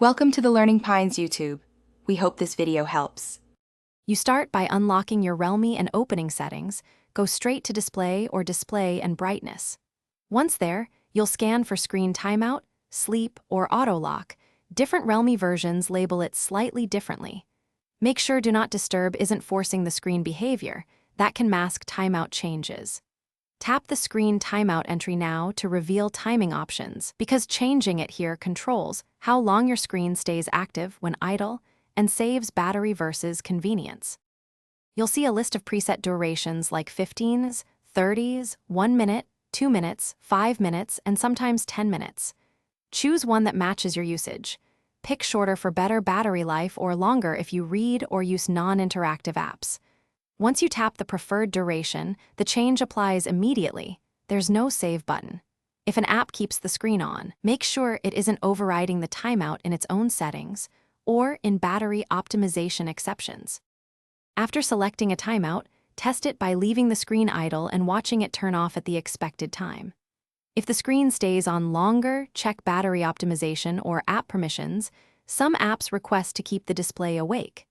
Welcome to the Learning Pines YouTube. We hope this video helps. You start by unlocking your Realme and opening settings, go straight to display or display and brightness. Once there, you'll scan for screen timeout, sleep, or auto lock. Different Realme versions label it slightly differently. Make sure Do Not Disturb isn't forcing the screen behavior. That can mask timeout changes. Tap the screen timeout entry now to reveal timing options, because changing it here controls how long your screen stays active when idle and saves battery versus convenience. You'll see a list of preset durations like 15s, 30s, 1 minute, 2 minutes, 5 minutes, and sometimes 10 minutes. Choose one that matches your usage. Pick shorter for better battery life or longer if you read or use non-interactive apps. Once you tap the preferred duration, the change applies immediately. There's no save button. If an app keeps the screen on, make sure it isn't overriding the timeout in its own settings or in battery optimization exceptions. After selecting a timeout, test it by leaving the screen idle and watching it turn off at the expected time. If the screen stays on longer, check battery optimization or app permissions. Some apps request to keep the display awake.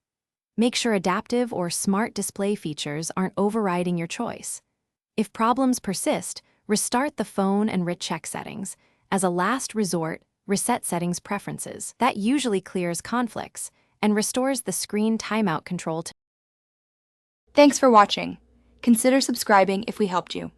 Make sure adaptive or smart display features aren't overriding your choice. If problems persist, restart the phone and recheck settings. As a last resort, reset settings preferences. That usually clears conflicts and restores the screen timeout control. Thanks for watching. Consider subscribing if we helped you.